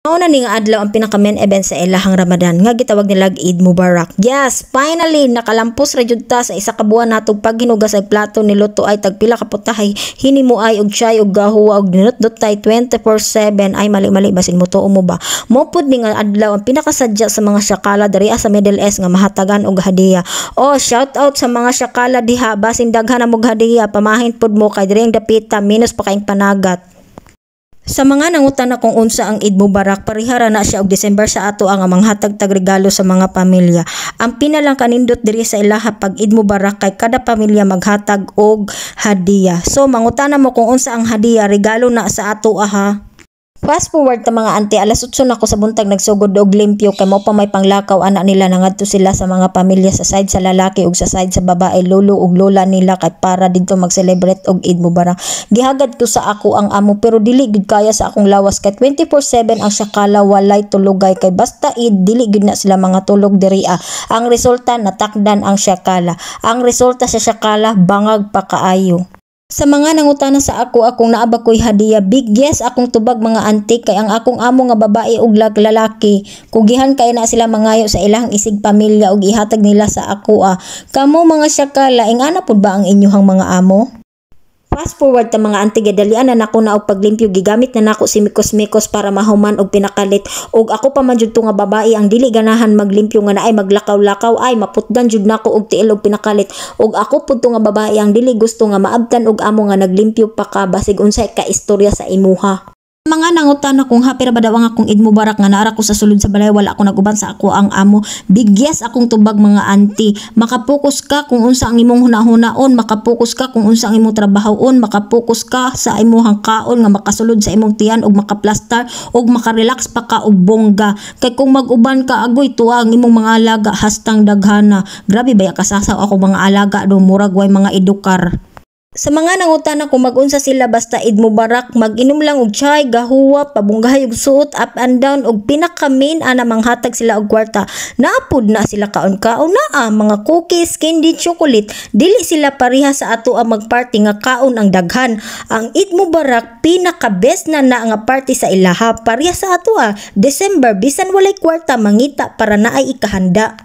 Mao na ni nga adlaw ang pinaka main event sa ilahang Ramadan nga gitawag nila Eid Mubarak. Yes, finally nakalampos ra jud ta sa isa ka buwan natong paghinugas sa plato niluto ay tagpila ka putahay, hinimuay og chay og gahuwa og dinut-dut tay 24/7 ay mali basin mo tuo mo ba. Mo pud ni nga adlaw ang pinakasadya sa mga syakala diri sa Middle East nga mahatagan og hadiya. Oh, shout out sa mga syakala diha basin daghan na mo hadiya, pamahin pud mo kay diri ang dapita minus pa kaing panagat. Sa mga nangutan na kung unsa ang Eid Mubarak, parihara na siya og December sa ato ang manghatag tag regalo sa mga pamilya. Ang pinalang kanindot diri sa ilaha pag Eid Mubarak kay kada pamilya maghatag og hadiya. So mangutana mo kung unsa ang hadiya, regalo na sa ato aha. Fast forward ta mga ante, alas 8 na ko sa buntag nagsugod og limpyo kay mao pa may panglakaw ana nila nangadto sila sa mga pamilya sa side sa lalaki ug sa side sa babae, lolo ug lola nila kay para didto mag-celebrate og Eid Mubarak. Gihagad ko sa ako ang amo pero dili gid kaya sa akong lawas kay 24/7 ang syakala walay tulogay kay basta Eid dili gid na sila mga tulog diri. Ang resulta natakdan ang syakala. Ang resulta sa syakala bangag pa kaayo. Sa mga nangutana sa akong naaba ko'y hadiya, big yes akong tubag mga antik kay ang akong amo nga babae ug lalaki kugihan kay na sila mangayo sa ilang isig pamilya ug ihatag nila sa Kamo mga syakala, ingana pud ba ang inyuhang mga amo? Fast forward ta mga antig, dalian na nako na og paglimpyo, gigamit na nako si mikos-mikos para mahuman og pinakalit ug ako pa man jud to nga babae ang dili ganahan maglimpyo nga naay maglakaw-lakaw ay maputdan jud nako og tiil og pinakalit ug ako pud to nga babae ang dili gusto nga maabtan og amo nga naglimpyo pa ka basig unsay ka istorya sa imuha. Mga nangutan kung happy ra ba daw ang akong Eid Mubarak nga naara ko sa sulod sa balay, wala ako naguban sa ako ang amo. Big yes akong tubag mga auntie. Makapokus ka kung unsa ang imong hunahunaon, makapokus ka kung unsa ang imong trabahoon, makapokus ka sa imong kaon nga makasulod sa imong tiyan og makaplastar og makarelax pa ka og bongga. Kay kung mag-uban ka agoy tuwa ang imong mga alaga hastang daghana. Grabe baya kasasaw ako mga alaga do murag way mga edukar. Sa mga nangutana kung mag-unsa sila basta Eid Mubarak, mag-inom lang og chay, gahuwa, pabunggahay og suot, up and down og pinaka-main ana manghatag sila og kwarta. Naapod na sila kaon-kaon na mga cookies, candy, chocolate. Dili sila pareha sa ato ang magparty nga kaon ang daghan. Ang Eid Mubarak pinaka-best na nga party sa ilaha. Pareha sa ato December bisan walay kwarta mangita para naay ikahanda.